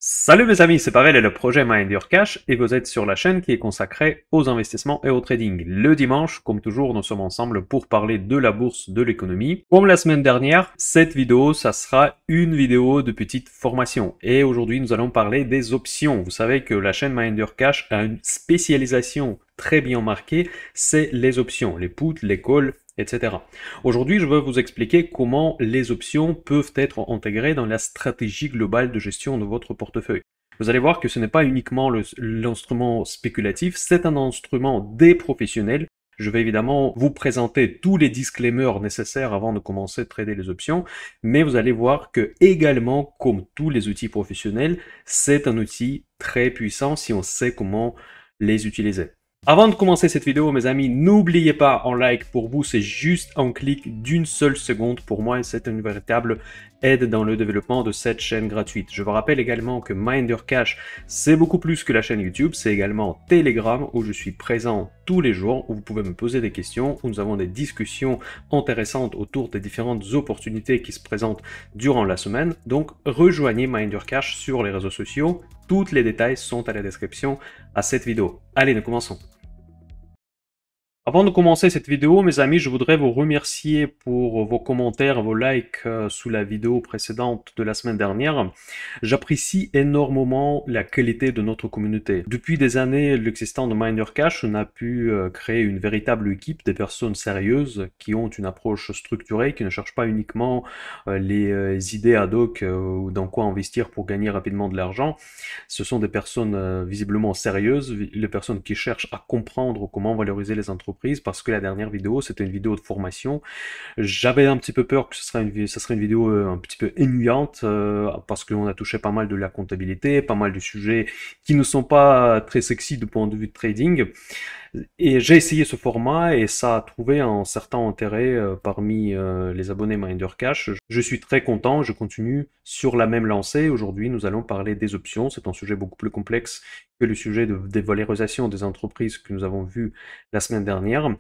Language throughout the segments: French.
Salut mes amis, c'est Pavel et le projet Mind Your Cash et vous êtes sur la chaîne qui est consacrée aux investissements et au trading. Le dimanche, comme toujours, nous sommes ensemble pour parler de la bourse, de l'économie. Comme la semaine dernière, cette vidéo, ça sera une vidéo de petite formation. Et aujourd'hui, nous allons parler des options. Vous savez que la chaîne Mind Your Cash a une spécialisation très bien marquée, c'est les options, les puts, les calls, etc. Aujourd'hui, je vais vous expliquer comment les options peuvent être intégrées dans la stratégie globale de gestion de votre portefeuille. Vous allez voir que ce n'est pas uniquement l'instrument spéculatif, c'est un instrument des professionnels. Je vais évidemment vous présenter tous les disclaimers nécessaires avant de commencer à trader les options, mais vous allez voir que également, comme tous les outils professionnels, c'est un outil très puissant si on sait comment les utiliser. Avant de commencer cette vidéo, mes amis, n'oubliez pas un like pour vous, c'est juste un clic d'une seule seconde pour moi et c'est une véritable aide dans le développement de cette chaîne gratuite. Je vous rappelle également que Mind Your Cash, c'est beaucoup plus que la chaîne YouTube, c'est également Telegram où je suis présent tous les jours, où vous pouvez me poser des questions, où nous avons des discussions intéressantes autour des différentes opportunités qui se présentent durant la semaine. Donc, rejoignez Mind Your Cash sur les réseaux sociaux. Tous les détails sont à la description à cette vidéo. Allez, nous commençons. Avant de commencer cette vidéo, mes amis, je voudrais vous remercier pour vos commentaires, vos likes sous la vidéo précédente de la semaine dernière. J'apprécie énormément la qualité de notre communauté. Depuis des années, l'existence de Mind Your Cash, on a pu créer une véritable équipe des personnes sérieuses qui ont une approche structurée, qui ne cherchent pas uniquement les idées ad hoc ou dans quoi investir pour gagner rapidement de l'argent. Ce sont des personnes visiblement sérieuses, les personnes qui cherchent à comprendre comment valoriser les entreprises, parce que la dernière vidéo, c'était une vidéo de formation. J'avais un petit peu peur que ce serait une vidéo un petit peu ennuyante, parce qu'on a touché pas mal de la comptabilité, pas mal de sujets qui ne sont pas très sexy du point de vue de trading. Et j'ai essayé ce format et ça a trouvé un certain intérêt parmi les abonnés Mind Your Cash. Je suis très content, je continue sur la même lancée. Aujourd'hui, nous allons parler des options. C'est un sujet beaucoup plus complexe que le sujet des valorisations des entreprises que nous avons vu la semaine dernière.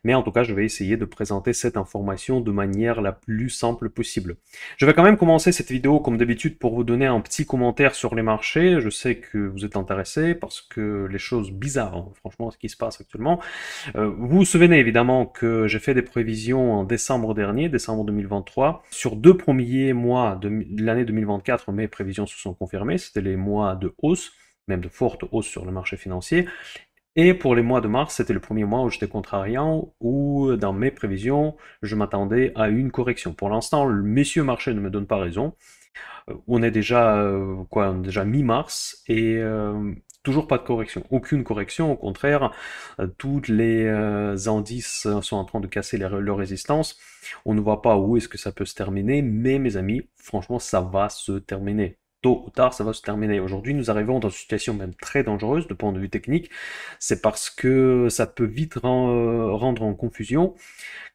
Mais en tout cas, je vais essayer de présenter cette information de manière la plus simple possible. Je vais quand même commencer cette vidéo comme d'habitude pour vous donner un petit commentaire sur les marchés. Je sais que vous êtes intéressés parce que les choses bizarres, hein, franchement, ce qui se passe actuellement. Vous vous souvenez évidemment que j'ai fait des prévisions en décembre dernier, décembre 2023. Sur 2 premiers mois de l'année 2024, mes prévisions se sont confirmées. C'était les mois de hausse, même de forte hausse sur le marché financier. Et pour les mois de mars, c'était le premier mois où j'étais contrariant, où dans mes prévisions, je m'attendais à une correction. Pour l'instant, le messieurs marché ne me donne pas raison. On est déjà, déjà mi-mars et toujours pas de correction. Aucune correction, au contraire, toutes les indices sont en train de casser leur résistance. On ne voit pas où est-ce que ça peut se terminer, mais mes amis, franchement, ça va se terminer. Tôt ou tard, ça va se terminer. Aujourd'hui, nous arrivons dans une situation même très dangereuse de point de vue technique. C'est parce que ça peut vite rendre en confusion,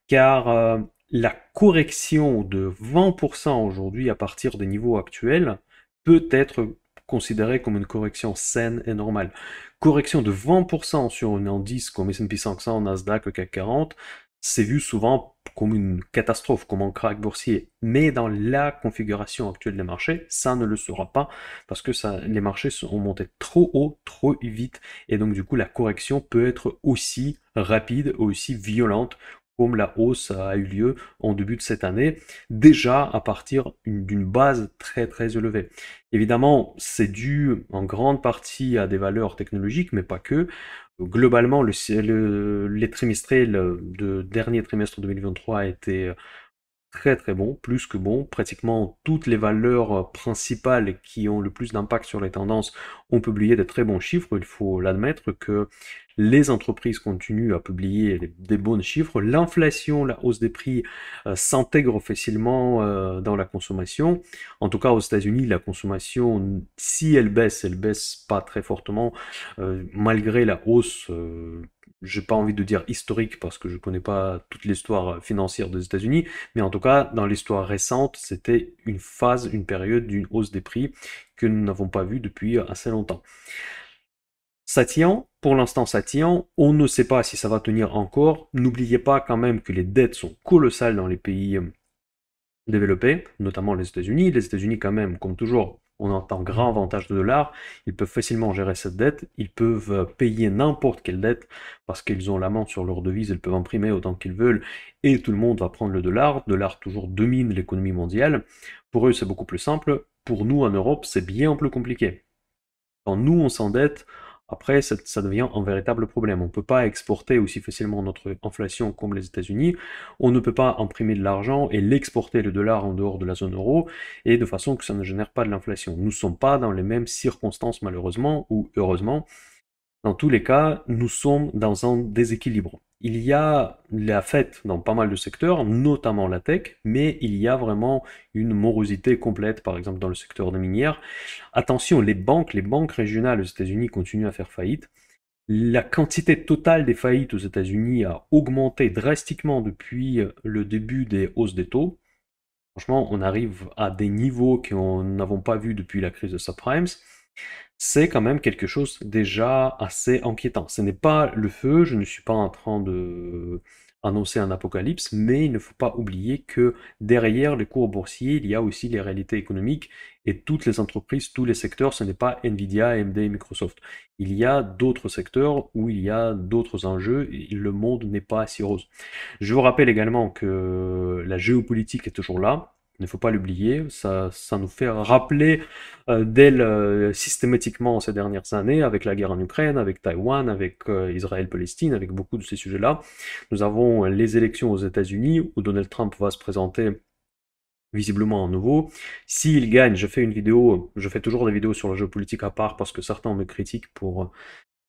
car la correction de 20% aujourd'hui à partir des niveaux actuels peut être considérée comme une correction saine et normale. Correction de 20% sur un indice comme S&P 500, Nasdaq, CAC 40, c'est vu souvent comme une catastrophe, comme un krach boursier. Mais dans la configuration actuelle des marchés, ça ne le sera pas parce que les marchés ont monté trop haut, trop vite. Et donc du coup, la correction peut être aussi rapide, aussi violente comme la hausse a eu lieu en début de cette année, déjà à partir d'une base très très élevée. Évidemment, c'est dû en grande partie à des valeurs technologiques, mais pas que. Globalement, les trimestriels de dernier trimestre 2023 a été très très bon, plus que bon. Pratiquement toutes les valeurs principales qui ont le plus d'impact sur les tendances ont publié de très bons chiffres. Il faut l'admettre que les entreprises continuent à publier des bons chiffres. L'inflation, la hausse des prix s'intègre facilement dans la consommation. En tout cas, aux États-Unis, la consommation, si elle baisse pas très fortement, malgré la hausse. J'ai pas envie de dire historique parce que je connais pas toute l'histoire financière des États-Unis, mais en tout cas, dans l'histoire récente, c'était une phase, une période d'une hausse des prix que nous n'avons pas vue depuis assez longtemps. Ça tient, pour l'instant ça tient, on ne sait pas si ça va tenir encore. N'oubliez pas quand même que les dettes sont colossales dans les pays développés, notamment les États-Unis. Les États-Unis quand même, comme toujours, ont un grand avantage de dollar, ils peuvent facilement gérer cette dette, ils peuvent payer n'importe quelle dette parce qu'ils ont la main sur leur devise, ils peuvent imprimer autant qu'ils veulent et tout le monde va prendre le dollar. Le dollar toujours domine l'économie mondiale. Pour eux, c'est beaucoup plus simple. Pour nous, en Europe, c'est bien plus compliqué. Quand nous, on s'endette, après, ça devient un véritable problème. On ne peut pas exporter aussi facilement notre inflation comme les États-Unis. On ne peut pas imprimer de l'argent et l'exporter le dollar en dehors de la zone euro, et de façon que ça ne génère pas de l'inflation. Nous ne sommes pas dans les mêmes circonstances, malheureusement, ou heureusement. Dans tous les cas, nous sommes dans un déséquilibre. Il y a la fête dans pas mal de secteurs, notamment la tech, mais il y a vraiment une morosité complète, par exemple dans le secteur des minières. Attention, les banques régionales aux États-Unis continuent à faire faillite. La quantité totale des faillites aux États-Unis a augmenté drastiquement depuis le début des hausses des taux. Franchement, on arrive à des niveaux qu'on n'avons pas vus depuis la crise de subprimes. C'est quand même quelque chose déjà assez inquiétant. Ce n'est pas le feu, je ne suis pas en train de annoncer un apocalypse, mais il ne faut pas oublier que derrière les cours boursiers, il y a aussi les réalités économiques et toutes les entreprises, tous les secteurs, ce n'est pas Nvidia, AMD, Microsoft. Il y a d'autres secteurs où il y a d'autres enjeux et le monde n'est pas si rose. Je vous rappelle également que la géopolitique est toujours là. Il ne faut pas l'oublier, ça nous fait rappeler d'elle systématiquement ces dernières années, avec la guerre en Ukraine, avec Taïwan, avec Israël-Palestine, avec beaucoup de ces sujets-là. Nous avons les élections aux États-Unis où Donald Trump va se présenter visiblement à nouveau. S'il gagne, je fais une vidéo, je fais toujours des vidéos sur la géopolitique à part parce que certains me critiquent pour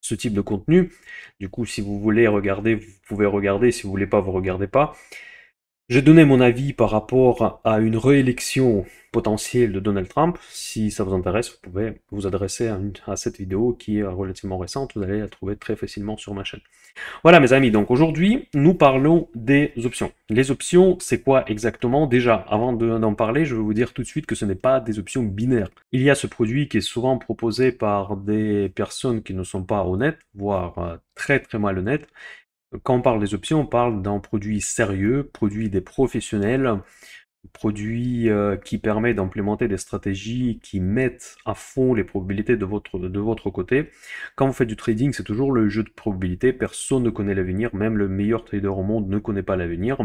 ce type de contenu. Du coup, si vous voulez regarder, vous pouvez regarder, si vous voulez pas, vous regardez pas. J'ai donné mon avis par rapport à une réélection potentielle de Donald Trump. Si ça vous intéresse, vous pouvez vous adresser à cette vidéo qui est relativement récente. Vous allez la trouver très facilement sur ma chaîne. Voilà mes amis, donc aujourd'hui, nous parlons des options. Les options, c'est quoi exactement? Déjà, avant d'en parler, je vais vous dire tout de suite que ce n'est pas des options binaires. Il y a ce produit qui est souvent proposé par des personnes qui ne sont pas honnêtes, voire très très malhonnêtes. Quand on parle des options, on parle d'un produit sérieux, produit des professionnels, produit qui permet d'implémenter des stratégies qui mettent à fond les probabilités de votre côté. Quand vous faites du trading, c'est toujours le jeu de probabilité, personne ne connaît l'avenir, même le meilleur trader au monde ne connaît pas l'avenir.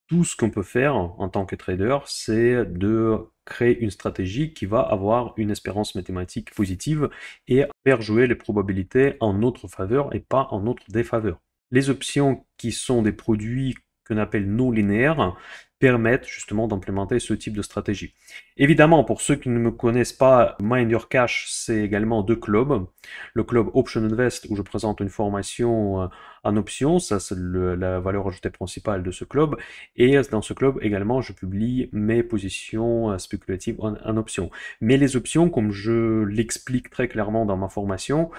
Tout ce qu'on peut faire en tant que trader, c'est de créer une stratégie qui va avoir une espérance mathématique positive et faire jouer les probabilités en notre faveur et pas en notre défaveur. Les options qui sont des produits qu'on appelle non linéaires permettent justement d'implémenter ce type de stratégie. Évidemment, pour ceux qui ne me connaissent pas, Mind Your Cash, c'est également deux clubs. Le club Option Invest, où je présente une formation en options, ça c'est la valeur ajoutée principale de ce club. Et dans ce club également, je publie mes positions spéculatives en options. Mais les options, comme je l'explique très clairement dans ma formation,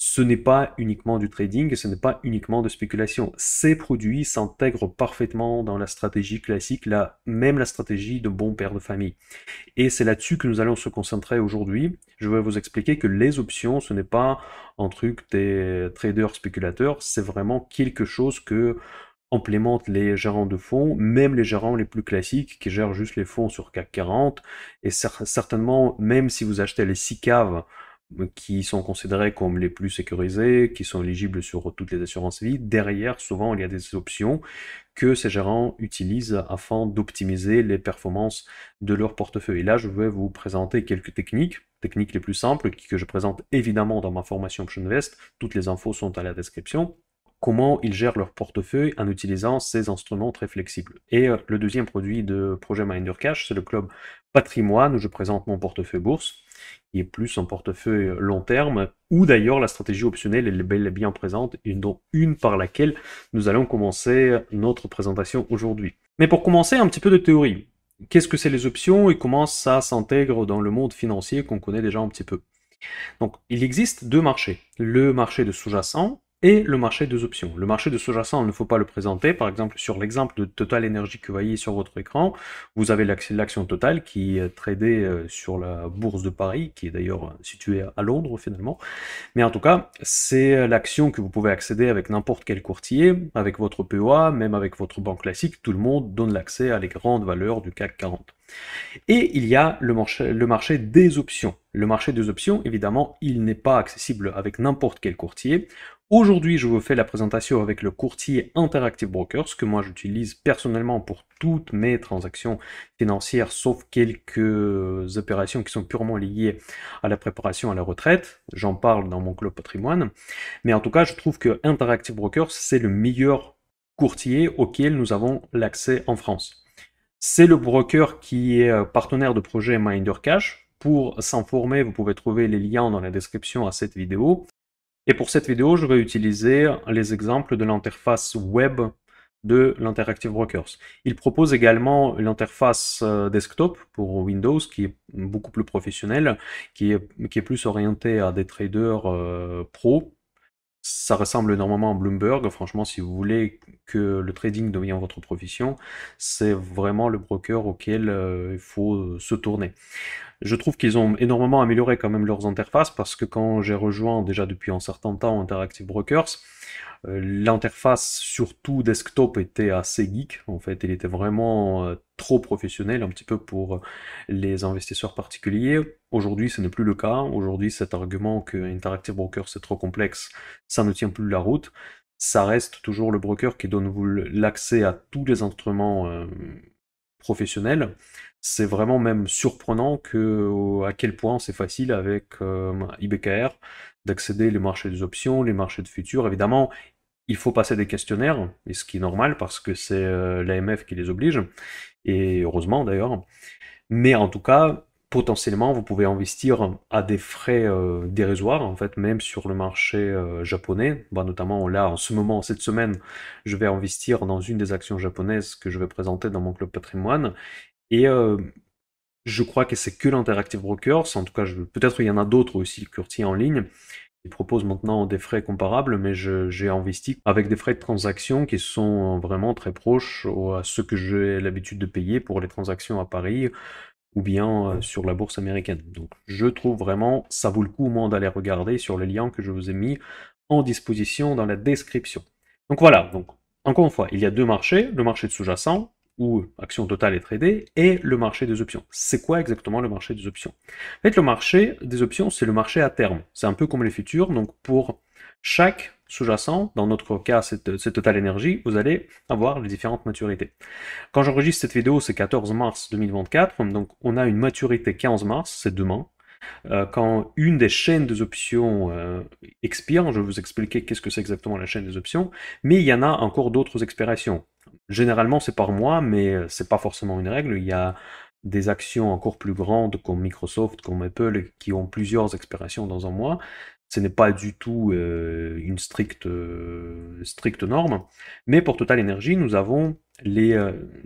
ce n'est pas uniquement du trading, ce n'est pas uniquement de spéculation. Ces produits s'intègrent parfaitement dans la stratégie classique, même la stratégie de bon père de famille. Et c'est là-dessus que nous allons se concentrer aujourd'hui. Je vais vous expliquer que les options, ce n'est pas un truc des traders spéculateurs, c'est vraiment quelque chose que implémentent les gérants de fonds, même les gérants les plus classiques qui gèrent juste les fonds sur CAC 40, et certainement, même si vous achetez les SICAV, qui sont considérés comme les plus sécurisés, qui sont éligibles sur toutes les assurances vie. Derrière, souvent, il y a des options que ces gérants utilisent afin d'optimiser les performances de leur portefeuille. Et là, je vais vous présenter quelques techniques les plus simples que je présente évidemment dans ma formation Option Invest. Toutes les infos sont à la description. Comment ils gèrent leur portefeuille en utilisant ces instruments très flexibles. Et le deuxième produit de projet Mind Your Cash, c'est le club Patrimoine, où je présente mon portefeuille bourse, qui est plus un portefeuille long terme, où d'ailleurs la stratégie optionnelle est bel et bien présente, et dont une par laquelle nous allons commencer notre présentation aujourd'hui. Mais pour commencer, un petit peu de théorie. Qu'est-ce que c'est les options et comment ça s'intègre dans le monde financier qu'on connaît déjà un petit peu? Donc, il existe deux marchés. Le marché de sous-jacent et le marché des options. Le marché de sous-jacent, il ne faut pas le présenter. Par exemple, sur l'exemple de Total Energy que vous voyez sur votre écran, vous avez l'action Total qui est tradée sur la bourse de Paris, qui est d'ailleurs située à Londres finalement. Mais en tout cas, c'est l'action que vous pouvez accéder avec n'importe quel courtier, avec votre POA, même avec votre banque classique. Tout le monde donne l'accès à les grandes valeurs du CAC 40. Et il y a le marché des options. Le marché des options, évidemment, il n'est pas accessible avec n'importe quel courtier. Aujourd'hui, je vous fais la présentation avec le courtier Interactive Brokers, que moi j'utilise personnellement pour toutes mes transactions financières, sauf quelques opérations qui sont purement liées à la préparation à la retraite. J'en parle dans mon club patrimoine. Mais en tout cas, je trouve que Interactive Brokers, c'est le meilleur courtier auquel nous avons l'accès en France. C'est le broker qui est partenaire de projet MinderCash. Pour s'informer, vous pouvez trouver les liens dans la description à cette vidéo. Et pour cette vidéo, je vais utiliser les exemples de l'interface web de l'Interactive Brokers. Il propose également l'interface desktop pour Windows qui est beaucoup plus professionnelle, qui est plus orientée à des traders pro. Ça ressemble énormément à Bloomberg. Franchement, si vous voulez que le trading devienne votre profession, c'est vraiment le broker auquel il faut se tourner. Je trouve qu'ils ont énormément amélioré quand même leurs interfaces parce que quand j'ai rejoint déjà depuis un certain temps Interactive Brokers, l'interface surtout desktop était assez geek. En fait, il était vraiment trop professionnel, un petit peu pour les investisseurs particuliers. Aujourd'hui, ce n'est plus le cas. Aujourd'hui, cet argument que Interactive Brokers c'est trop complexe, ça ne tient plus la route. Ça reste toujours le broker qui donne vous l'accès à tous les instruments professionnels. C'est vraiment même surprenant à quel point c'est facile avec IBKR d'accéder les marchés des options, les marchés de futurs. Évidemment, il faut passer des questionnaires, et ce qui est normal parce que c'est l'AMF qui les oblige, et heureusement d'ailleurs. Mais en tout cas, potentiellement, vous pouvez investir à des frais dérisoires, en fait, même sur le marché japonais. Bah, notamment là, en ce moment, cette semaine, je vais investir dans une des actions japonaises que je vais présenter dans mon club patrimoine. Et je crois que c'est que l'Interactive Brokers, en tout cas, peut-être il y en a d'autres aussi, courtiers en ligne, qui proposent maintenant des frais comparables, mais j'ai investi avec des frais de transaction qui sont vraiment très proches à ceux que j'ai l'habitude de payer pour les transactions à Paris ou bien sur la bourse américaine. Donc je trouve vraiment, ça vaut le coup au moins d'aller regarder sur les liens que je vous ai mis en disposition dans la description. Donc voilà, donc encore une fois, il y a deux marchés, le marché de sous-jacent, où action totale est tradée, et le marché des options. C'est quoi exactement le marché des options? En fait, le marché des options, c'est le marché à terme. C'est un peu comme les futurs, donc pour chaque sous-jacent, dans notre cas c'est Total Energy, vous allez avoir les différentes maturités. Quand j'enregistre cette vidéo, c'est 14 mars 2024, donc on a une maturité 15 mars, c'est demain. Quand une des chaînes des options expire, je vais vous expliquer qu'est-ce que c'est exactement la chaîne des options, mais il y en a encore d'autres expirations. Généralement, c'est par mois, mais c'est pas forcément une règle. Il y a des actions encore plus grandes comme Microsoft, comme Apple, qui ont plusieurs expirations dans un mois. Ce n'est pas du tout une stricte norme. Mais pour Total Energy, nous avons les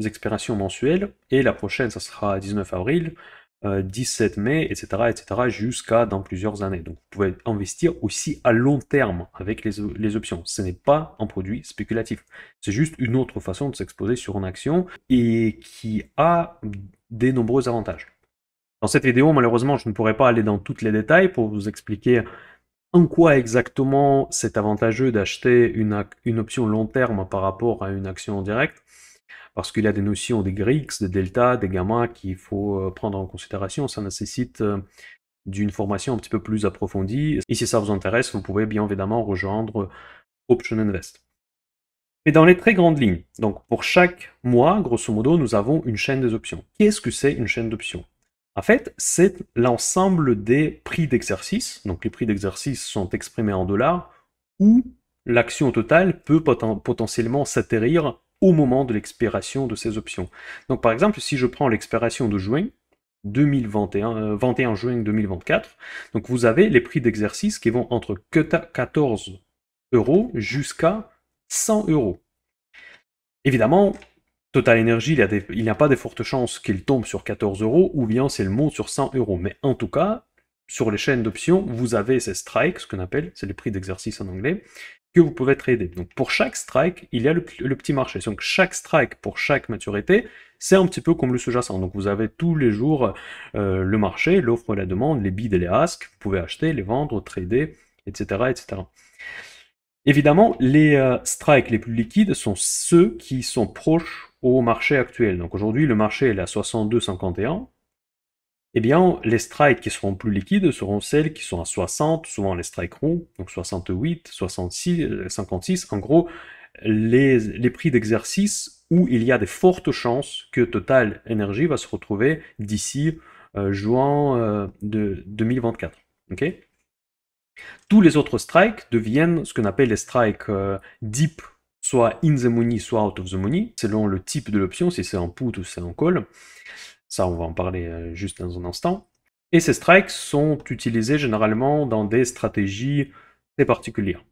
expirations mensuelles, et la prochaine, ça sera 19 avril, 17 mai, etc., etc., jusqu'à dans plusieurs années. Donc vous pouvez investir aussi à long terme avec les options. Ce n'est pas un produit spéculatif. C'est juste une autre façon de s'exposer sur une action et qui a des nombreux avantages. Dans cette vidéo, malheureusement, je ne pourrai pas aller dans tous les détails pour vous expliquer en quoi exactement c'est avantageux d'acheter une option long terme par rapport à une action en direct, parce qu'il y a des notions des GRIX, des delta, des gamma qu'il faut prendre en considération. Ça nécessite d'une formation un petit peu plus approfondie. Et si ça vous intéresse, vous pouvez bien évidemment rejoindre Option Invest. Mais dans les très grandes lignes, donc pour chaque mois, grosso modo, nous avons une chaîne des options. Qu'est-ce que c'est une chaîne d'options? En fait, c'est l'ensemble des prix d'exercice. Donc les prix d'exercice sont exprimés en dollars, où l'action totale peut potentiellement s'atterrir au moment de l'expiration de ces options. Donc par exemple, si je prends l'expiration de juin 2021, 21 juin 2024, donc vous avez les prix d'exercice qui vont entre 14 € jusqu'à 100 €. Évidemment, Total Energy, il n'y a pas de fortes chances qu'il tombe sur 14 € ou bien c'est le monte sur 100 €. Mais en tout cas, sur les chaînes d'options, vous avez ces strikes, ce qu'on appelle, c'est les prix d'exercice en anglais, que vous pouvez trader. Donc pour chaque strike, il y a le petit marché. Donc chaque strike pour chaque maturité, c'est un petit peu comme le sous-jacent. Donc vous avez tous les jours le marché, l'offre et la demande, les bids et les asks. Vous pouvez acheter, les vendre, trader, etc. etc. Évidemment, les strikes les plus liquides sont ceux qui sont proches au marché actuel. Donc aujourd'hui, le marché est à 62,51. Eh bien, les strikes qui seront plus liquides seront celles qui sont à 60, souvent les strikes ronds, donc 68, 66, 56. En gros, les prix d'exercice où il y a des fortes chances que Total Energy va se retrouver d'ici juin de 2024. Okay, tous les autres strikes deviennent ce qu'on appelle les strikes deep, soit in the money, soit out of the money, selon le type de l'option, si c'est en put ou si c'est en call. Ça, on va en parler juste dans un instant. Et ces strikes sont utilisés généralement dans des stratégies très particulières.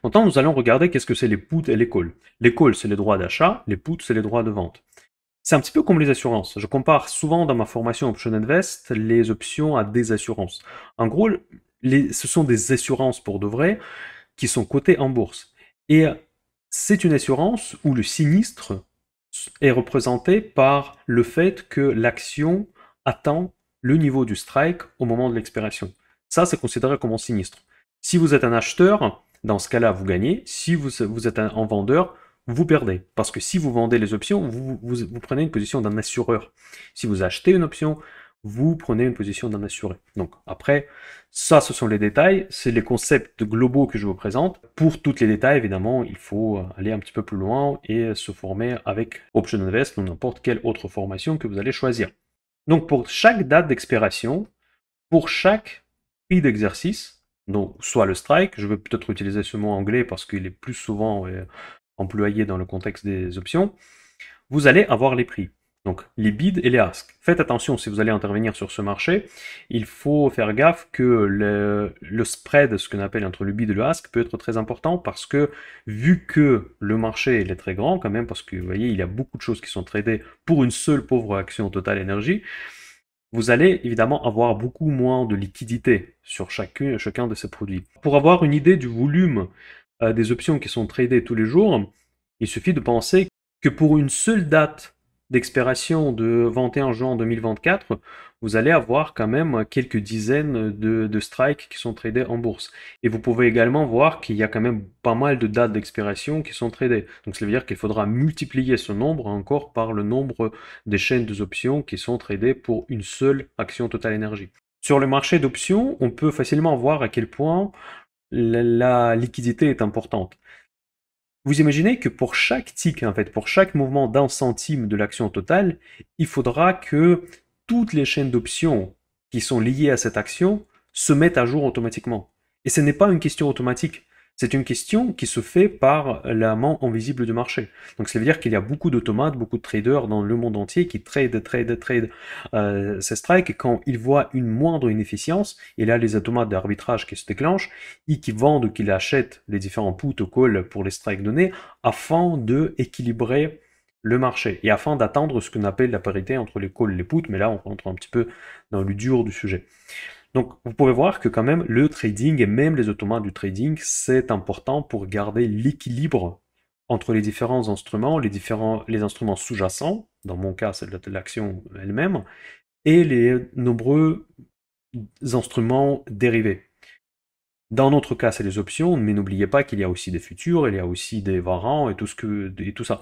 Maintenant, nous allons regarder qu'est-ce que c'est les puts et les calls. Les calls, c'est les droits d'achat, les puts, c'est les droits de vente. C'est un petit peu comme les assurances. Je compare souvent dans ma formation Option Invest les options à des assurances. En gros, ce sont des assurances pour de vrai qui sont cotées en bourse. Et c'est une assurance où le sinistre est représenté par le fait que l'action atteint le niveau du strike au moment de l'expiration. Ça, c'est considéré comme un sinistre. Si vous êtes un acheteur, dans ce cas-là, vous gagnez. Si vous êtes un vendeur, vous perdez. Parce que si vous vendez les options, vous prenez une position d'un assureur. Si vous achetez une option, vous prenez une position d'un assuré. Donc après, ça, ce sont les détails, c'est les concepts globaux que je vous présente. Pour tous les détails, évidemment, il faut aller un petit peu plus loin et se former avec Option Invest ou n'importe quelle autre formation que vous allez choisir. Donc pour chaque date d'expiration, pour chaque prix d'exercice, donc soit le strike, je vais peut-être utiliser ce mot anglais parce qu'il est plus souvent employé dans le contexte des options, vous allez avoir les prix. Donc les bids et les asks. Faites attention si vous allez intervenir sur ce marché, il faut faire gaffe que le spread, ce qu'on appelle entre le bid et le ask, peut être très important parce que vu que le marché il est très grand quand même, parce que vous voyez il y a beaucoup de choses qui sont tradées pour une seule pauvre action Total Energy, vous allez évidemment avoir beaucoup moins de liquidité sur chacun de ces produits. Pour avoir une idée du volume des options qui sont tradées tous les jours, il suffit de penser que pour une seule date d'expiration de 21 juin 2024, vous allez avoir quand même quelques dizaines de strikes qui sont tradés en bourse. Et vous pouvez également voir qu'il y a quand même pas mal de dates d'expiration qui sont tradées. Donc ça veut dire qu'il faudra multiplier ce nombre encore par le nombre des chaînes d'options qui sont tradées pour une seule action Total Energy. Sur le marché d'options, on peut facilement voir à quel point la liquidité est importante. Vous imaginez que pour chaque tick, en fait, pour chaque mouvement d'un centime de l'action totale, il faudra que toutes les chaînes d'options qui sont liées à cette action se mettent à jour automatiquement. Et ce n'est pas une question automatique. C'est une question qui se fait par la main invisible du marché. Donc ça veut dire qu'il y a beaucoup d'automates, beaucoup de traders dans le monde entier qui trade ces strikes, et quand ils voient une moindre inefficience, et là les automates d'arbitrage qui se déclenchent, et qui vendent ou qui achètent les différents puts ou calls pour les strikes donnés, afin de équilibrer le marché, et afin d'atteindre ce qu'on appelle la parité entre les calls et les puts, mais là on rentre un petit peu dans le dur du sujet. Donc, vous pouvez voir que quand même, le trading et même les automates du trading, c'est important pour garder l'équilibre entre les différents instruments, les instruments sous-jacents, dans mon cas, c'est l'action elle-même, et les nombreux instruments dérivés. Dans notre cas, c'est les options, mais n'oubliez pas qu'il y a aussi des futurs, il y a aussi des varants et tout ça.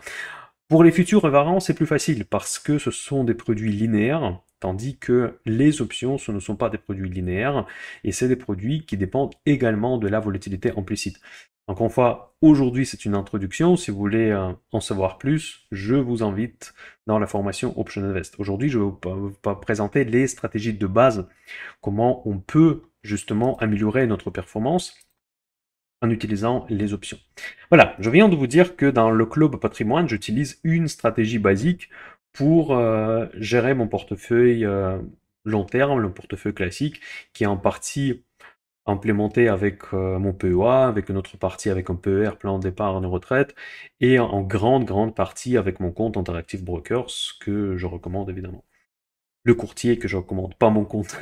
Pour les futurs et varants, c'est plus facile parce que ce sont des produits linéaires, tandis que les options, ce ne sont pas des produits linéaires, et c'est des produits qui dépendent également de la volatilité implicite. Encore une fois, aujourd'hui c'est une introduction, si vous voulez en savoir plus, je vous invite dans la formation Option Invest. Aujourd'hui, je vais vous présenter les stratégies de base, comment on peut justement améliorer notre performance en utilisant les options. Voilà, je viens de vous dire que dans le club patrimoine, j'utilise une stratégie basique pour gérer mon portefeuille long terme, le portefeuille classique, qui est en partie implémenté avec mon PEA, avec une autre partie avec un PER, plan d'épargne retraite, et en grande partie avec mon compte Interactive Brokers, que je recommande évidemment. Le courtier que je recommande, pas mon compte.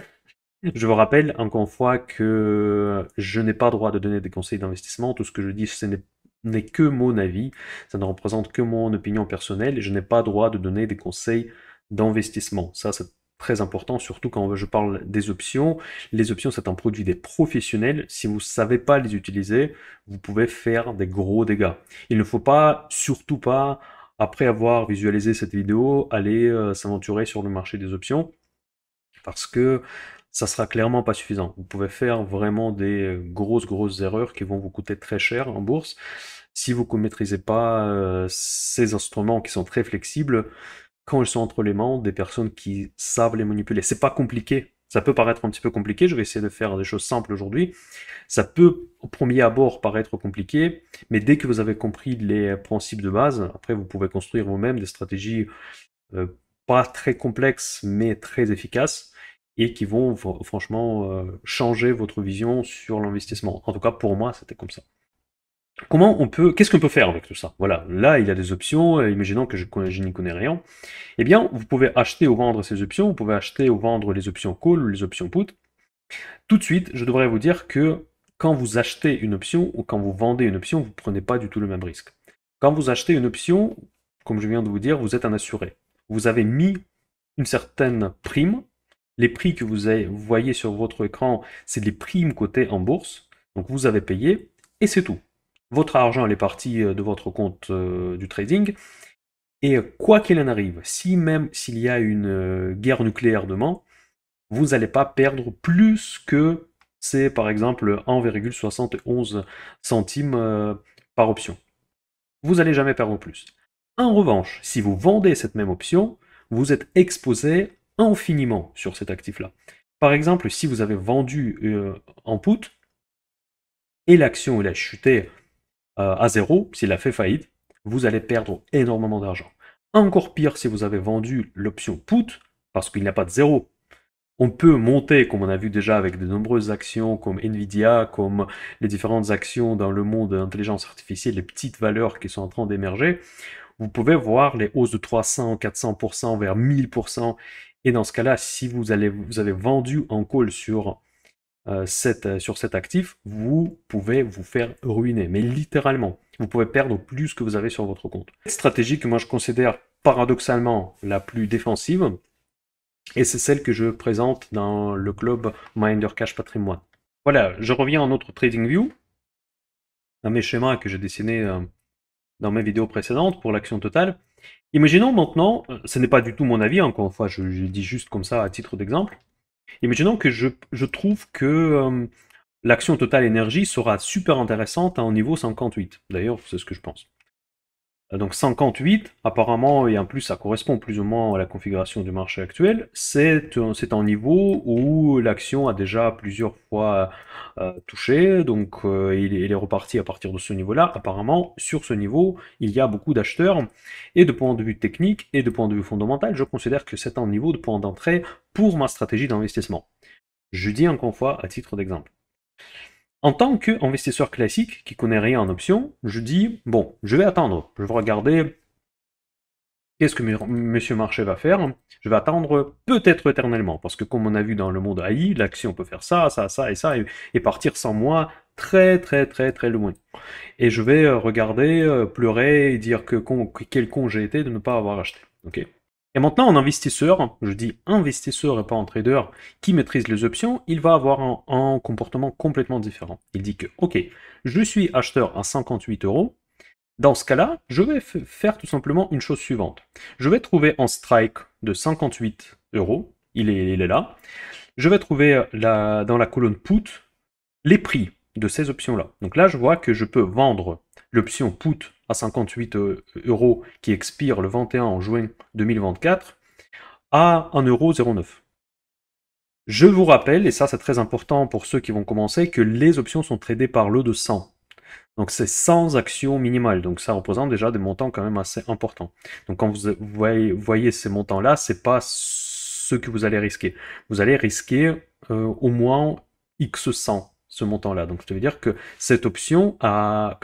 Je vous rappelle encore une fois que je n'ai pas droit de donner des conseils d'investissement. Tout ce que je dis, ce n'est n'est que mon avis, ça ne représente que mon opinion personnelle et je n'ai pas droit de donner des conseils d'investissement. Ça, c'est très important, surtout quand je parle des options. Les options, c'est un produit des professionnels. Si vous ne savez pas les utiliser, vous pouvez faire des gros dégâts. Il ne faut pas, surtout pas, après avoir visualisé cette vidéo, aller s'aventurer sur le marché des options parce que ça sera clairement pas suffisant. Vous pouvez faire vraiment des grosses erreurs qui vont vous coûter très cher en bourse. Si vous ne maîtrisez pas ces instruments qui sont très flexibles, quand ils sont entre les mains des personnes qui savent les manipuler. C'est pas compliqué. Ça peut paraître un petit peu compliqué. Je vais essayer de faire des choses simples aujourd'hui. Ça peut, au premier abord, paraître compliqué, mais dès que vous avez compris les principes de base, après, vous pouvez construire vous-même des stratégies euh, pas très complexes, mais très efficaces et qui vont franchement changer votre vision sur l'investissement. En tout cas, pour moi, c'était comme ça. Qu'est-ce qu'on peut faire avec tout ça? Voilà, là, il y a des options, imaginons que je n'y connais rien. Eh bien, vous pouvez acheter ou vendre ces options, vous pouvez acheter ou vendre les options call ou les options put. Tout de suite, je devrais vous dire que quand vous achetez une option ou quand vous vendez une option, vous ne prenez pas du tout le même risque. Quand vous achetez une option, comme je viens de vous dire, vous êtes un assuré. Vous avez mis une certaine prime. Les prix que vous voyez sur votre écran, c'est les primes cotées en bourse. Donc vous avez payé et c'est tout. Votre argent est parti de votre compte du trading. Et quoi qu'il en arrive, même s'il y a une guerre nucléaire demain, vous n'allez pas perdre plus que c'est par exemple 1,71 centimes par option. Vous n'allez jamais perdre plus. En revanche, si vous vendez cette même option, vous êtes exposé infiniment sur cet actif-là. Par exemple, si vous avez vendu en put et l'action a chuté à zéro, s'il a fait faillite, vous allez perdre énormément d'argent. Encore pire si vous avez vendu l'option put, parce qu'il n'y a pas de zéro. On peut monter, comme on a vu déjà avec de nombreuses actions comme Nvidia, comme les différentes actions dans le monde de l'intelligence artificielle, les petites valeurs qui sont en train d'émerger. Vous pouvez voir les hausses de 300, 400%, vers 1000%. Et dans ce cas-là, si vous avez vendu en call sur cet actif, vous pouvez vous faire ruiner. Mais littéralement, vous pouvez perdre plus que vous avez sur votre compte. Cette stratégie que moi je considère paradoxalement la plus défensive, et c'est celle que je présente dans le club Minder Cash Patrimoine. Voilà, je reviens en notre TradingView, à mes schémas que j'ai dessinés dans mes vidéos précédentes pour l'action totale. Imaginons maintenant, ce n'est pas du tout mon avis, encore une fois, je dis juste comme ça à titre d'exemple. Imaginons que je trouve que l'action totale énergie sera super intéressante à un niveau 58. D'ailleurs, c'est ce que je pense. Donc 58, apparemment, et en plus ça correspond plus ou moins à la configuration du marché actuel, c'est un niveau où l'action a déjà plusieurs fois touché, donc il est reparti à partir de ce niveau-là. Apparemment, sur ce niveau, il y a beaucoup d'acheteurs, et de point de vue technique et de point de vue fondamental, je considère que c'est un niveau de point d'entrée pour ma stratégie d'investissement. Je dis encore une fois à titre d'exemple. En tant qu'investisseur classique qui connaît rien en option, je dis, bon, je vais attendre, je vais regarder qu'est-ce que Monsieur Marché va faire. Je vais attendre peut-être éternellement, parce que comme on a vu dans le monde AI, l'action peut faire ça, ça, ça et ça, et partir sans moi très loin. Et je vais regarder, pleurer et dire quel con j'ai été de ne pas avoir acheté. Ok. Et maintenant, un investisseur, je dis investisseur et pas un trader, qui maîtrise les options, il va avoir un comportement complètement différent. Il dit que, ok, je suis acheteur à 58 euros. Dans ce cas-là, je vais faire tout simplement une chose suivante. Je vais trouver un strike de 58 euros. Il est là. Je vais trouver dans la colonne put les prix de ces options-là. Donc là, je vois que je peux vendre l'option put à 58 euros qui expire le 21 juin 2024 à 1,09 €. Je vous rappelle, et ça c'est très important pour ceux qui vont commencer, que les options sont tradées par lot de 100. Donc c'est 100 actions minimales, donc ça représente déjà des montants quand même assez importants. Donc quand vous voyez ces montants-là, c'est pas ce que vous allez risquer. Vous allez risquer au moins X 100 ce montant-là. Donc ça veut dire que cette option,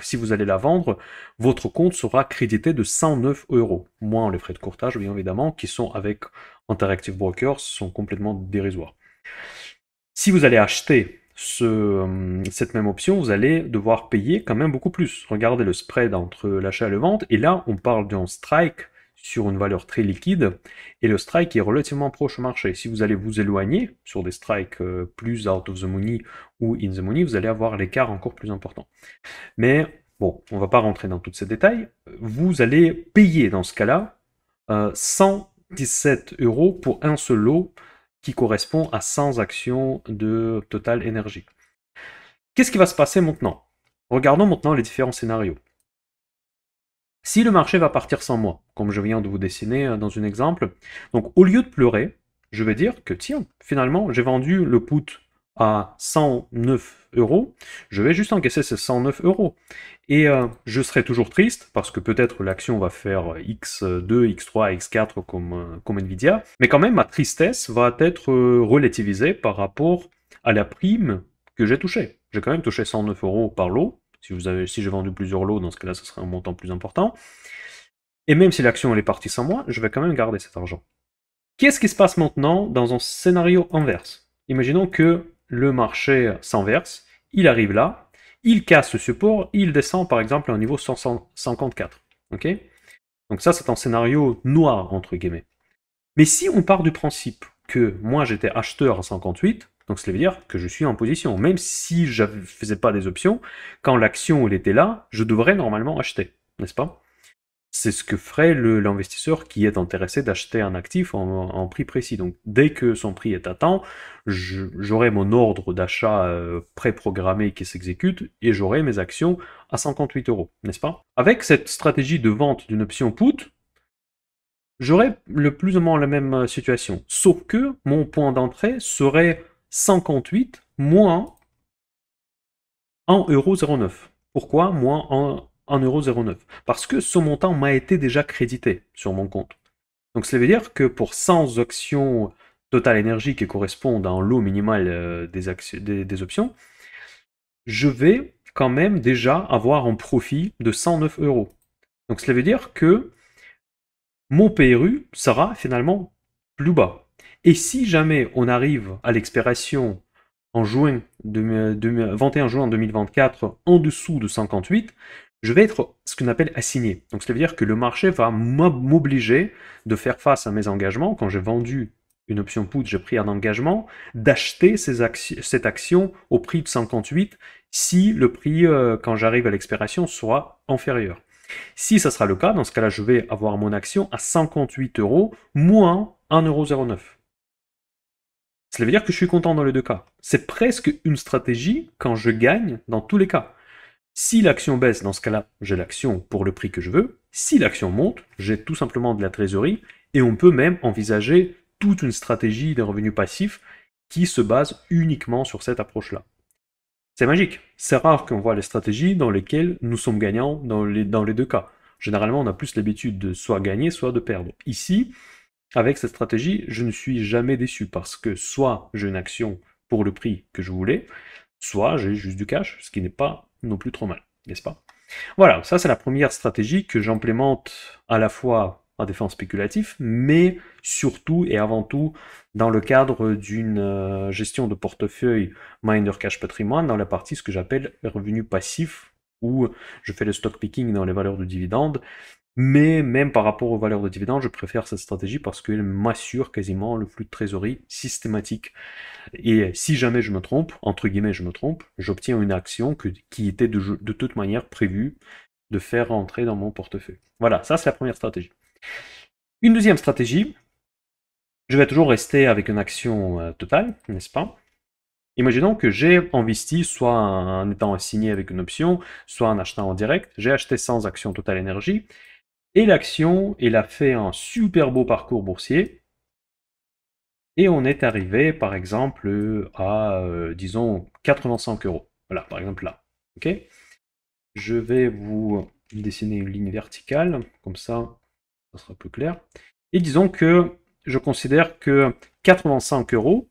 si vous allez la vendre, votre compte sera crédité de 109 euros, moins les frais de courtage, bien évidemment, qui sont avec Interactive Brokers, sont complètement dérisoires. Si vous allez acheter cette même option, vous allez devoir payer quand même beaucoup plus. Regardez le spread entre l'achat et la vente, et là, on parle d'un strike sur une valeur très liquide, et le strike est relativement proche au marché. Si vous allez vous éloigner sur des strikes plus out of the money ou in the money, vous allez avoir l'écart encore plus important. Mais bon, on ne va pas rentrer dans tous ces détails. Vous allez payer dans ce cas-là 117 € pour un seul lot qui correspond à 100 actions de Total Energy. Qu'est-ce qui va se passer maintenant? Regardons maintenant les différents scénarios. Si le marché va partir sans moi, comme je viens de vous dessiner dans un exemple, donc au lieu de pleurer, je vais dire que tiens, finalement, j'ai vendu le put à 109 €, je vais juste encaisser ces 109 €. Et je serai toujours triste, parce que peut-être l'action va faire X2, X3, X4 comme Nvidia, mais quand même ma tristesse va être relativisée par rapport à la prime que j'ai touchée. J'ai quand même touché 109 € par lot. Si j'ai vendu plusieurs lots, dans ce cas-là, ce serait un montant plus important. Et même si l'action elle est partie sans moi, je vais quand même garder cet argent. Qu'est-ce qui se passe maintenant dans un scénario inverse? Imaginons que le marché s'inverse, il arrive là, il casse ce support, il descend par exemple à un niveau 154. Ok? Donc ça, c'est un scénario noir, entre guillemets. Mais si on part du principe que moi j'étais acheteur à 58, donc ça veut dire que je suis en position. Même si je ne faisais pas des options, quand l'action elle était là, je devrais normalement acheter, n'est-ce pas? C'est ce que ferait l'investisseur qui est intéressé d'acheter un actif en prix précis. Donc dès que son prix est atteint, j'aurai mon ordre d'achat préprogrammé qui s'exécute et j'aurai mes actions à 58 €, n'est-ce pas? Avec cette stratégie de vente d'une option put, j'aurais le plus ou moins la même situation, sauf que mon point d'entrée serait 58 moins 1,09 €. Pourquoi moins 1,09 €? Parce que ce montant m'a été déjà crédité sur mon compte. Donc cela veut dire que pour 100 actions Total Energy qui correspondent à un lot minimal des options, je vais quand même déjà avoir un profit de 109 €. Donc cela veut dire que mon PRU sera finalement plus bas. Et si jamais on arrive à l'expiration en 21 juin 2024 en dessous de 58, je vais être ce qu'on appelle assigné. Donc ça veut dire que le marché va m'obliger de faire face à mes engagements. Quand j'ai vendu une option put, j'ai pris un engagement d'acheter cette action au prix de 58 si le prix, quand j'arrive à l'expiration, sera inférieur. Si ça sera le cas, dans ce cas-là, je vais avoir mon action à 58 € moins 1,09 €. Cela veut dire que je suis content dans les deux cas. C'est presque une stratégie quand je gagne dans tous les cas. Si l'action baisse, dans ce cas-là, j'ai l'action pour le prix que je veux. Si l'action monte, j'ai tout simplement de la trésorerie et on peut même envisager toute une stratégie de revenus passifs qui se base uniquement sur cette approche-là. C'est magique. C'est rare qu'on voit les stratégies dans lesquelles nous sommes gagnants dans les deux cas. Généralement, on a plus l'habitude de soit gagner, soit de perdre. Ici, avec cette stratégie, je ne suis jamais déçu parce que soit j'ai une action pour le prix que je voulais, soit j'ai juste du cash, ce qui n'est pas non plus trop mal, n'est-ce pas? Voilà, ça c'est la première stratégie que j'implémente à la fois à des fins spéculatives, mais surtout et avant tout dans le cadre d'une gestion de portefeuille Miner Cash Patrimoine, dans la partie ce que j'appelle revenus passifs, où je fais le stock picking dans les valeurs de dividendes, mais même par rapport aux valeurs de dividendes, je préfère cette stratégie parce qu'elle m'assure quasiment le flux de trésorerie systématique. Et si jamais je me trompe, entre guillemets je me trompe, j'obtiens une action qui était de toute manière prévue de faire rentrer dans mon portefeuille. Voilà, ça c'est la première stratégie. Une deuxième stratégie, je vais toujours rester avec une action totale, n'est-ce pas? Imaginons que j'ai investi soit en étant assigné avec une option, soit en achetant en direct. J'ai acheté 100 actions Total Energy et l'action, elle a fait un super beau parcours boursier. Et on est arrivé, par exemple, à, disons, 85 €. Voilà, par exemple là. Ok? Je vais vous dessiner une ligne verticale, comme ça sera plus clair. Et disons que je considère que 85 €,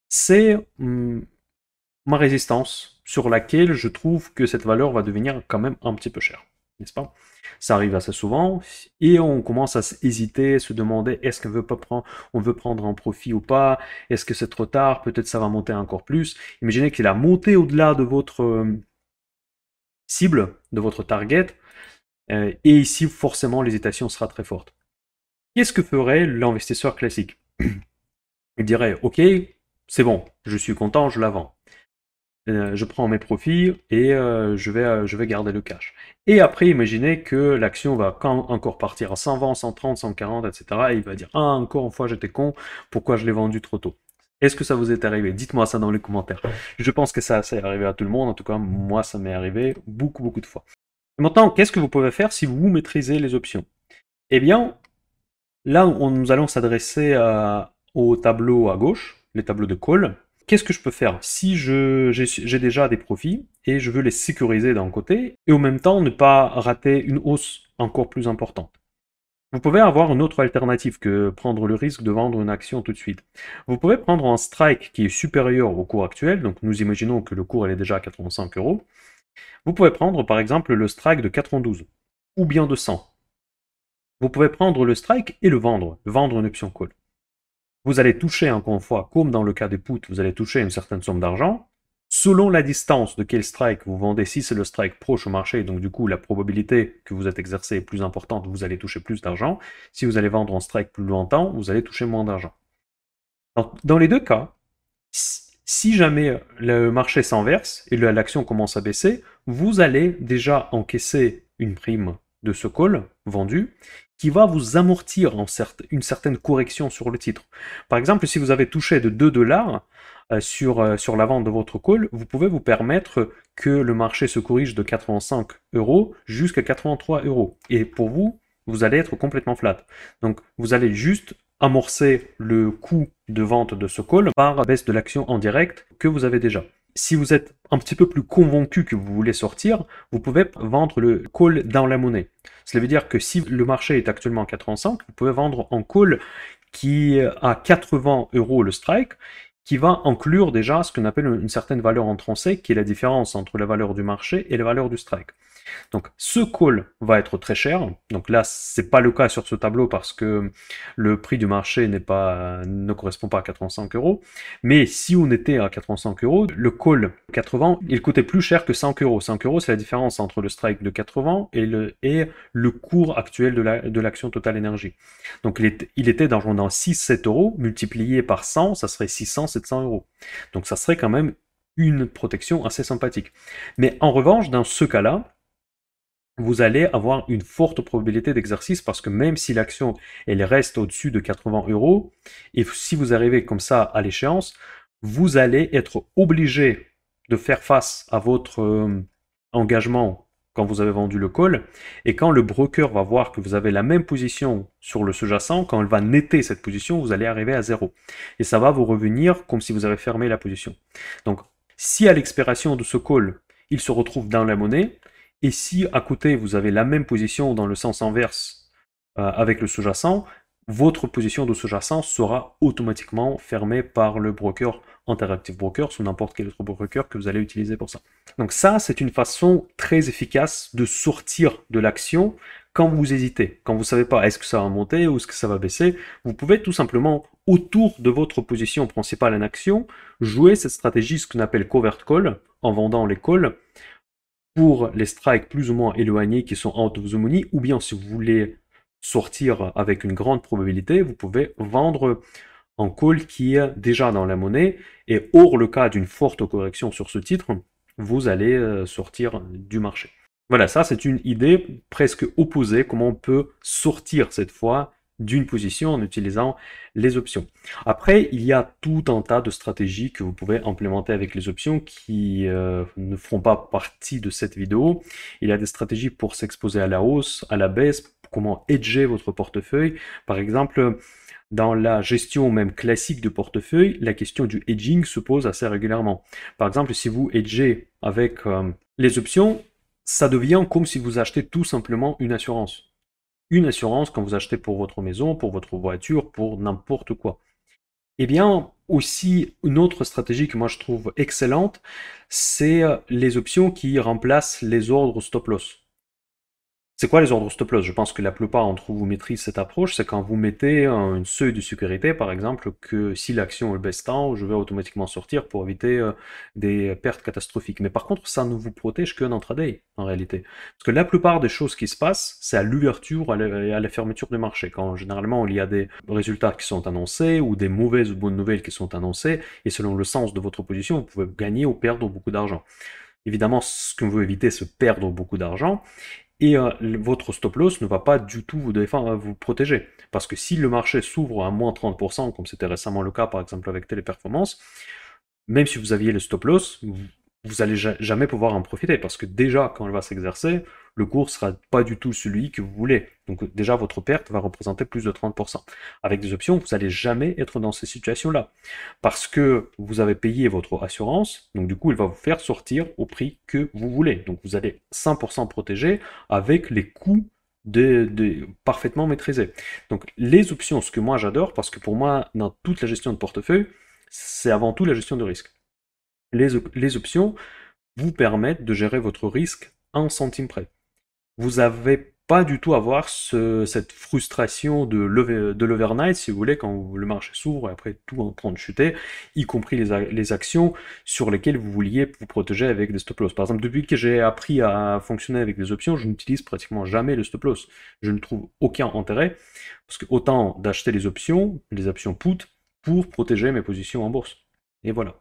c'est ma résistance sur laquelle je trouve que cette valeur va devenir quand même un petit peu chère. n'est-ce pas? Ça arrive assez souvent, et on commence à hésiter, se demander est-ce qu'on veut pas prendre, on veut prendre un profit ou pas, est-ce que c'est trop tard, peut-être ça va monter encore plus. Imaginez qu'il a monté au-delà de votre cible, de votre target, et ici forcément l'hésitation sera très forte. Qu'est-ce que ferait l'investisseur classique? Il dirait ok, c'est bon, je suis content, je la vends. Je prends mes profits et je vais garder le cash. Et après, imaginez que l'action va encore partir à 120, 130, 140, etc. Et il va dire, ah, encore une fois, j'étais con, pourquoi je l'ai vendu trop tôt? Est-ce que ça vous est arrivé? Dites-moi ça dans les commentaires. Je pense que ça c'est arrivé à tout le monde, en tout cas, moi, ça m'est arrivé beaucoup, beaucoup de fois. Et maintenant, qu'est-ce que vous pouvez faire si vous maîtrisez les options? Eh bien, là, nous allons s'adresser au tableau à gauche, les tableaux de call. Qu'est-ce que je peux faire si j'ai déjà des profits et je veux les sécuriser d'un côté et en même temps ne pas rater une hausse encore plus importante? Vous pouvez avoir une autre alternative que prendre le risque de vendre une action tout de suite. Vous pouvez prendre un strike qui est supérieur au cours actuel, donc nous imaginons que le cours est déjà à 85 euros. Vous pouvez prendre par exemple le strike de 92 ou bien de 100. Vous pouvez prendre le strike et le vendre une option call. Vous allez toucher encore une fois, comme dans le cas des puts, vous allez toucher une certaine somme d'argent. Selon la distance de quel strike vous vendez, si c'est le strike proche au marché, donc du coup la probabilité que vous êtes exercé est plus importante, vous allez toucher plus d'argent. Si vous allez vendre un strike plus longtemps, vous allez toucher moins d'argent. Dans les deux cas, si jamais le marché s'inverse et l'action commence à baisser, vous allez déjà encaisser une prime de ce call vendu qui va vous amortir une certaine correction sur le titre. Par exemple, si vous avez touché de 2 dollars sur la vente de votre call, vous pouvez vous permettre que le marché se corrige de 85 euros jusqu'à 83 euros. Et pour vous, vous allez être complètement flat. Donc, vous allez juste amorcer le coût de vente de ce call par la baisse de l'action en direct que vous avez déjà. Si vous êtes un petit peu plus convaincu que vous voulez sortir, vous pouvez vendre le call dans la monnaie. Cela veut dire que si le marché est actuellement à 85, vous pouvez vendre un call qui est à 80 euros le strike, qui va inclure déjà ce qu'on appelle une certaine valeur intrinsèque, qui est la différence entre la valeur du marché et la valeur du strike. Donc ce call va être très cher. Donc là, c'est pas le cas sur ce tableau parce que le prix du marché ne correspond pas à 85 euros. Mais si on était à 85 euros, le call 80, il coûtait plus cher que 5 euros. 5 euros, c'est la différence entre le strike de 80 et le cours actuel de l'action Total Energy. Donc il était dans 6-7 euros, multiplié par 100, ça serait 600-700 euros. Donc ça serait quand même une protection assez sympathique. Mais en revanche, dans ce cas-là, vous allez avoir une forte probabilité d'exercice parce que même si l'action elle reste au-dessus de 80 euros, et si vous arrivez comme ça à l'échéance, vous allez être obligé de faire face à votre engagement quand vous avez vendu le call, et quand le broker va voir que vous avez la même position sur le sous-jacent, quand elle va netter cette position, vous allez arriver à zéro. Et ça va vous revenir comme si vous avez fermé la position. Donc, si à l'expiration de ce call, il se retrouve dans la monnaie, et si à côté vous avez la même position dans le sens inverse avec le sous-jacent, votre position de sous-jacent sera automatiquement fermée par le broker Interactive Brokers ou n'importe quel autre broker que vous allez utiliser pour ça. Donc ça, c'est une façon très efficace de sortir de l'action quand vous hésitez, quand vous ne savez pas est-ce que ça va monter ou est-ce que ça va baisser. Vous pouvez tout simplement, autour de votre position principale en action, jouer cette stratégie, ce qu'on appelle covert call, en vendant les calls, pour les strikes plus ou moins éloignés qui sont out of the money, ou bien si vous voulez sortir avec une grande probabilité, vous pouvez vendre un call qui est déjà dans la monnaie, et hors le cas d'une forte correction sur ce titre, vous allez sortir du marché. Voilà, ça c'est une idée presque opposée, comment on peut sortir cette fois d'une position en utilisant les options. Après, il y a tout un tas de stratégies que vous pouvez implémenter avec les options qui ne feront pas partie de cette vidéo. Il y a des stratégies pour s'exposer à la hausse, à la baisse, comment hedger votre portefeuille. Par exemple, dans la gestion même classique de portefeuille, la question du hedging se pose assez régulièrement. Par exemple, si vous hedgez avec les options, ça devient comme si vous achetez tout simplement une assurance. Une assurance quand vous achetez pour votre maison, pour votre voiture, pour n'importe quoi. Eh bien, aussi, une autre stratégie que moi je trouve excellente, c'est les options qui remplacent les ordres stop-loss. C'est quoi les ordres stop loss? Je pense que la plupart d'entre vous maîtrisent cette approche. C'est quand vous mettez un seuil de sécurité, par exemple, que si l'action baisse tant, je vais automatiquement sortir pour éviter des pertes catastrophiques. Mais par contre, ça ne vous protège qu'un intraday, en réalité. Parce que la plupart des choses qui se passent, c'est à l'ouverture et à la fermeture du marché. Quand généralement il y a des résultats qui sont annoncés ou des mauvaises ou bonnes nouvelles qui sont annoncées, et selon le sens de votre position, vous pouvez gagner ou perdre beaucoup d'argent. Évidemment, ce qu'on veut éviter, c'est perdre beaucoup d'argent. Et votre stop loss ne va pas du tout vous défendre, vous protéger. Parce que si le marché s'ouvre à moins 30%, comme c'était récemment le cas par exemple avec Téléperformance, même si vous aviez le stop loss, vous allez jamais pouvoir en profiter. Parce que déjà, quand elle va s'exercer, le cours sera pas du tout celui que vous voulez. Donc déjà, votre perte va représenter plus de 30%. Avec des options, vous n'allez jamais être dans ces situations-là. Parce que vous avez payé votre assurance, donc du coup, elle va vous faire sortir au prix que vous voulez. Donc vous allez 100% protégé avec les coûts parfaitement maîtrisés. Donc les options, ce que moi j'adore, parce que pour moi, dans toute la gestion de portefeuille, c'est avant tout la gestion de risque. Les options vous permettent de gérer votre risque en centime près. Vous n'avez pas du tout à avoir cette frustration de l'overnight, si vous voulez, quand le marché s'ouvre et après tout en train de chuter, y compris les actions sur lesquelles vous vouliez vous protéger avec des stop loss. Par exemple, depuis que j'ai appris à fonctionner avec des options, je n'utilise pratiquement jamais le stop loss. Je ne trouve aucun intérêt, parce que autant d'acheter les options put, pour protéger mes positions en bourse. Et voilà.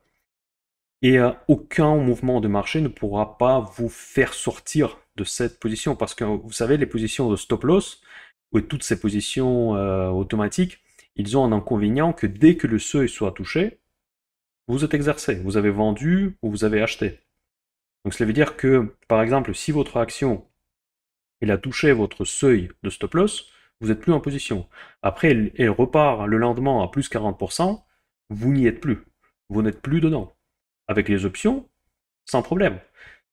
Et aucun mouvement de marché ne pourra pas vous faire sortir de cette position. Parce que vous savez, les positions de stop loss, ou toutes ces positions automatiques, ils ont un inconvénient que dès que le seuil soit touché, vous êtes exercé. Vous avez vendu ou vous avez acheté. Donc cela veut dire que, par exemple, si votre action elle a touché votre seuil de stop loss, vous n'êtes plus en position. Après, elle repart le lendemain à plus 40%, vous n'y êtes plus. Vous n'êtes plus dedans. Avec les options, sans problème.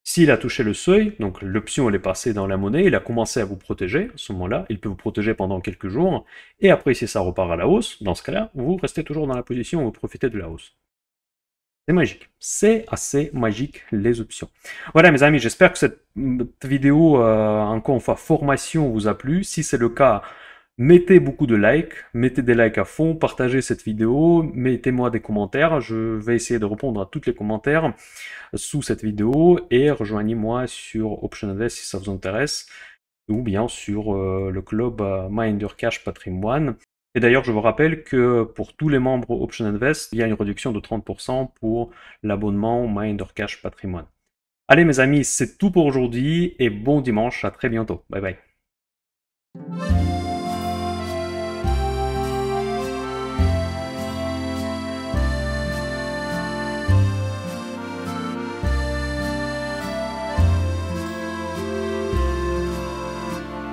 S'il a touché le seuil, donc l'option elle est passée dans la monnaie, il a commencé à vous protéger, à ce moment-là, il peut vous protéger pendant quelques jours, et après si ça repart à la hausse, dans ce cas-là, vous restez toujours dans la position où vous profitez de la hausse. C'est magique, c'est assez magique les options. Voilà mes amis, j'espère que cette vidéo, encore une fois, formation vous a plu. Si c'est le cas, mettez beaucoup de likes, mettez des likes à fond, partagez cette vidéo, mettez-moi des commentaires, je vais essayer de répondre à tous les commentaires sous cette vidéo et rejoignez-moi sur Option Invest si ça vous intéresse ou bien sur le club Minder Cash Patrimoine. Et d'ailleurs, je vous rappelle que pour tous les membres Option Invest, il y a une réduction de 30% pour l'abonnement Minder Cash Patrimoine. Allez mes amis, c'est tout pour aujourd'hui et bon dimanche, à très bientôt. Bye bye.